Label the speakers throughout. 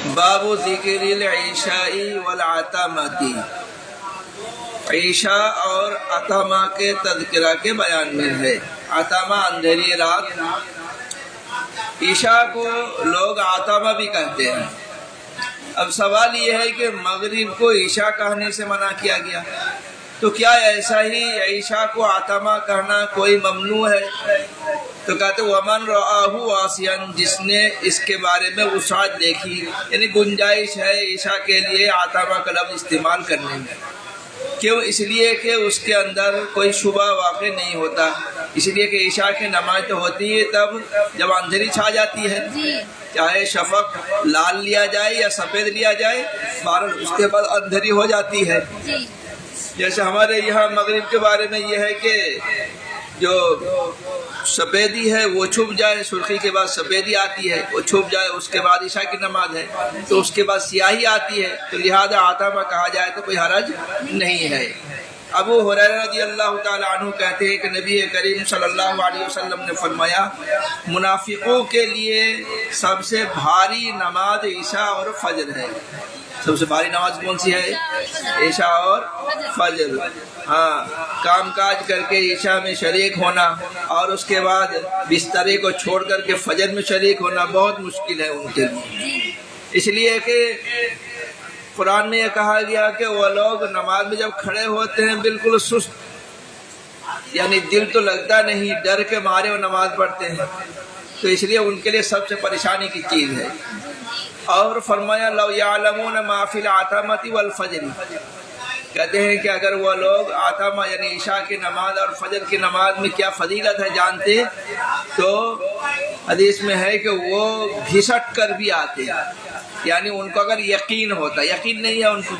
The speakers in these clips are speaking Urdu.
Speaker 1: باب ذکر العشاء والعتمہ، عشاء اور عتمہ کے تذکرہ کے بیان میں ہے۔ عتمہ اندھیری رات، عشاء کو لوگ عتمہ بھی کہتے ہیں۔ اب سوال یہ ہے کہ مغرب کو عشاء کہنے سے منع کیا گیا، تو کیا ایسا ہی عشاء کو عتمہ کہنا کوئی ممنوع ہے؟ تو کہتے ومن رآہ واسعا، جس نے اس کے بارے میں وسعت دیکھی، یعنی گنجائش ہے عشاء کے لیے عتمہ کا لفظ استعمال کرنے میں۔ کیوں؟ اس لیے کہ اس کے اندر کوئی شبہ واقع نہیں ہوتا، اس لیے کہ عشاء کی نماز تو ہوتی ہے تب جب اندھیری چھا جاتی ہے، چاہے شفق لال لیا جائے یا سفید لیا جائے، بہرحال اس کے بعد اندھیری ہو جاتی ہے۔ جیسے ہمارے یہاں مغرب کے بارے میں یہ ہے کہ جو سفیدی ہے وہ چھپ جائے، سرخی کے بعد سفیدی آتی ہے، وہ چھپ جائے، اس کے بعد عشاء کی نماز ہے، تو اس کے بعد سیاہی آتی ہے، تو لہذا عتمہ کہا جائے تو کوئی حرج نہیں ہے۔ ابو ہریرہ رضی اللہ تعالی عنہ کہتے ہیں کہ نبی کریم صلی اللہ علیہ وسلم نے فرمایا، منافقوں کے لیے سب سے بھاری نماز عشاء اور فجر ہے۔ سب سے بھاری نماز کون سی ہے؟ عشاء اور فجر۔ ہاں، کام کاج کر کے عشاء میں شریک ہونا اور اس کے بعد بسترے کو چھوڑ کر کے فجر میں شریک ہونا بہت مشکل ہے ان کے لیے، اس لیے کہ قرآن میں یہ کہا گیا کہ وہ لوگ نماز میں جب کھڑے ہوتے ہیں بالکل سست، یعنی دل تو لگتا نہیں، ڈر کے مارے وہ نماز پڑھتے ہیں، تو اس لیے ان کے لیے سب سے پریشانی کی چیز ہے۔ اور فرمایا لو یعلمون ما فی العتمۃ والفجر، کہتے ہیں کہ اگر وہ لوگ عتمہ یعنی عشاء کی نماز اور فجر کی نماز میں کیا فضیلت ہے جانتے، تو حدیث میں ہے کہ وہ گھسٹ کر بھی آتے، یعنی ان کو اگر یقین ہوتا، یقین نہیں ہے ان کو،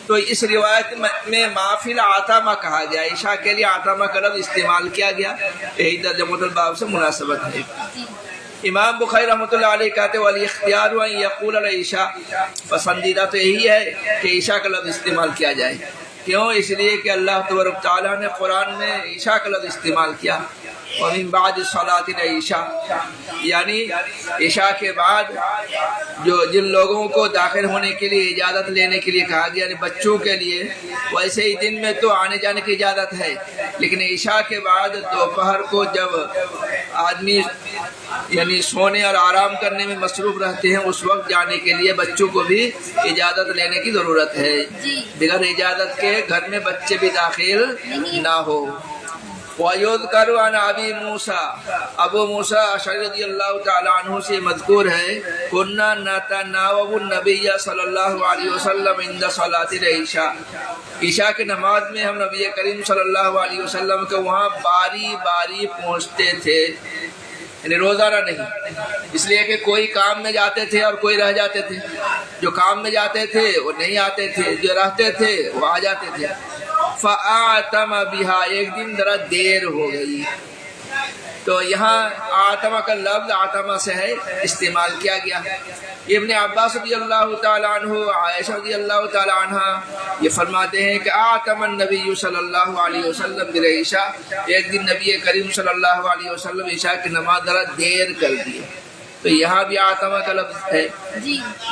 Speaker 1: تو اس روایت میں ما فی العتمہ کہا گیا، عشاء کے لیے عتمہ کا لفظ استعمال کیا گیا، یہی ترجمۃ الباب سے مناسبت ہے۔ امام بخاری رحمۃ اللہ علیہ کہتے والاختیار ان یقول العشاء، پسندیدہ تو یہی ہے کہ عشاء کا لفظ استعمال کیا جائے۔ کیوں؟ اس لیے کہ اللہ تبارک تعالیٰ نے قرآن میں عشاء کا لفظ استعمال کیا، ومن بعد صلاۃ العشاء، یعنی عشاء کے بعد جن لوگوں کو داخل ہونے کے لیے اجازت لینے کے لیے کہا گیا، یعنی بچوں کے لیے، ویسے ہی دن میں تو آنے جانے کی اجازت ہے، لیکن عشاء کے بعد دوپہر کو جب آدمی یعنی سونے اور آرام کرنے میں مصروف رہتے ہیں، اس وقت جانے کے لیے بچوں کو بھی اجازت لینے کی ضرورت ہے، بغیر اجازت کے گھر میں بچے بھی داخل نہ ہو۔ وَيُذْكَرُ عَنْ أَبِي مُوسَىٰ، ابو موسیٰ اشعری رضی اللہ تعالی عنہ سے مذکور ہے، كُنَّا نَتَنَاوَبُ النَّبِيَّ صلی اللہ علیہ وسلم عِنْدَ صَلَاةِ العشاء، عشاء کی نماز میں ہم نبی کریم صلی اللہ علیہ وسلم کے وہاں باری باری پہنچتے تھے، یعنی روزانہ نہیں، اس لیے کہ کوئی کام میں جاتے تھے اور کوئی رہ جاتے تھے، جو کام میں جاتے تھے وہ نہیں آتے تھے، جو رہتے تھے وہ آ جاتے تھے۔ فَآتَمَ بِهَا، ایک دن ذرا دیر ہو گئی، تو یہاں آتمہ کا لفظ آتمہ سے ہے استعمال کیا گیا۔ ابن عباس رضی اللہ تعالی عنہ، عائشہ رضی اللہ تعالی عنہ یہ فرماتے ہیں کہ آتم النبی صلی اللہ علیہ وسلم بالعشاء، ایک دن نبی کریم صلی اللہ علیہ وسلم عشاء کی نماز ذرا دیر کر دی، تو یہاں بھی آتمہ کا لفظ ہے۔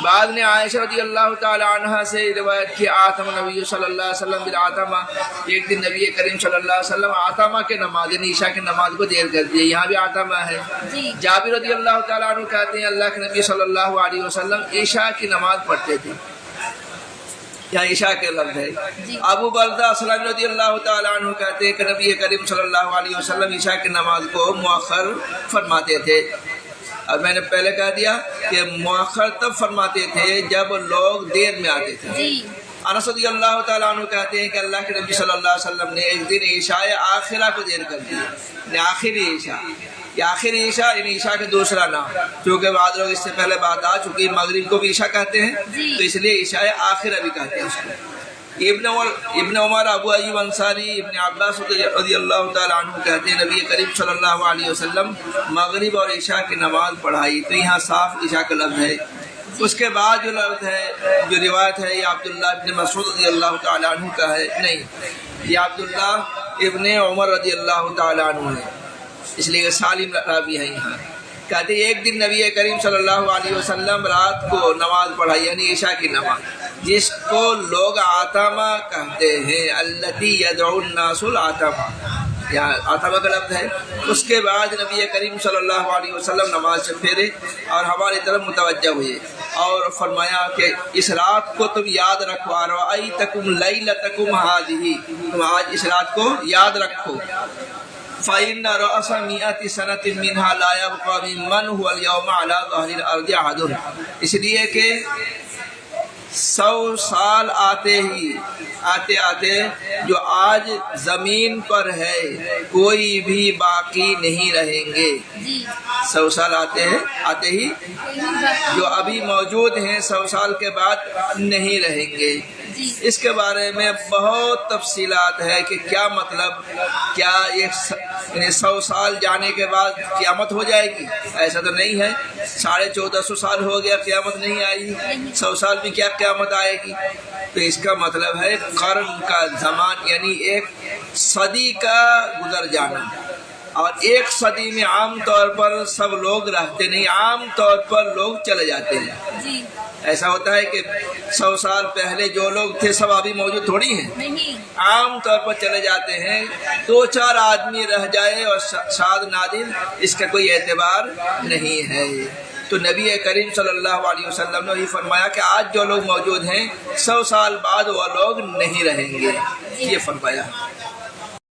Speaker 1: بعد نے عائشہ رضی اللہ تعالی عنہ سے روایت کی آتم نبی صلی اللہ علیہ وسلم بالعتمہ، ایک دن نبی کریم صلی اللہ علیہ وسلم آتمہ کے نماز یعنی عشاء کی نماز کو دیر کر دی، یہاں بھی آتمہ ہے۔ جابر رضی اللہ تعالی عنہ کہتے ہیں اللہ کے نبی صلی اللہ علیہ وسلم عشاء کی نماز پڑھتے تھے، یہاں عشاء کے لفظ ہے۔ ابو بردہ اسلمی رضی اللہ تعالی عنہ کہتے ہیں کہ نبی کریم صلی اللہ علیہ وسلم عشاء کی نماز کو مؤخر فرماتے تھے، اور میں نے پہلے کہہ دیا کہ مؤخر تب فرماتے تھے جب لوگ دیر میں آتے تھے۔ انس رضی اللہ تعالیٰ عنہ کہتے ہیں کہ اللہ کے نبی صلی اللہ علیہ وسلم نے ایک دن عشاء آخرہ کو دیر کر دیا، یعنی آخری عشاء، یا آخری عشاء یعنی عشاء کے دوسرا نام، کیونکہ بعض لوگ اس سے پہلے بات آ چکی مغرب کو بھی عشاء کہتے ہیں، تو اس لیے عشاء آخرہ بھی کہتے ہیں اس کو۔ ابن عمر، ابو ایوب انصاری، ابن عباس رضی اللہ تعالیٰ عنہ کہتے ہیں نبی کریم صلی اللہ علیہ وسلم مغرب اور عشاء کی نماز پڑھائی، تو یہاں صاف عشاء کا لفظ ہے۔ اس کے بعد جو لفظ ہے، جو روایت ہے، یہ عبداللہ ابن مسعود رضی اللہ تعالیٰ عنہ کا ہے، نہیں، یہ عبداللہ ابن عمر رضی اللہ تعالیٰ عنہ ہے، اس لیے سالم راوی ہے یہاں۔ کہتے ایک دن نبی کریم صلی اللہ علیہ وسلم رات کو نماز پڑھائی یعنی عشاء کی نماز، جس کو لوگ عتمہ کہتے ہیں، التی یدعو الناس العتمہ، یا عتمہ کا لفظ ہے۔ اس کے بعد نبی کریم صلی اللہ علیہ وسلم نماز سے پھیرے اور ہماری طرف متوجہ ہوئے اور فرمایا کہ اس رات کو تم یاد رکھو، ارأیتکم لیلتکم ھذہ، تم آج اس رات کو یاد رکھو، فإن رأس مئة سنة منها لا يبقى ممن هو اليوم على ظهر الأرض أحد، اس لیے کہ 100 سال آتے جو آج زمین پر ہے کوئی بھی باقی نہیں رہیں گے۔ 100 سال آتے ہی جو ابھی موجود ہیں 100 سال کے بعد نہیں رہیں گے۔ اس کے بارے میں بہت تفصیلات ہے کہ کیا مطلب، کیا یہ 100 سال جانے کے بعد قیامت ہو جائے گی؟ ایسا تو نہیں ہے، 1450 سال ہو گیا قیامت نہیں آئی، 100 سال میں کیا قیامت آئے گی؟ تو اس کا مطلب ہے قرن کا زمان، یعنی ایک صدی کا گزر جانا، اور ایک صدی میں عام طور پر سب لوگ رہتے نہیں، عام طور پر لوگ چلے جاتے ہیں۔ ایسا ہوتا ہے کہ 100 سال پہلے جو لوگ تھے سب ابھی موجود تھوڑی ہیں، عام طور پر چلے جاتے ہیں، 2-4 آدمی رہ جائے اور شاد نادر، اس کا کوئی اعتبار نہیں ہے۔ تو نبی کریم صلی اللہ علیہ وسلم نے یہ فرمایا کہ آج جو لوگ موجود ہیں 100 سال بعد وہ لوگ نہیں رہیں گے، یہ فرمایا۔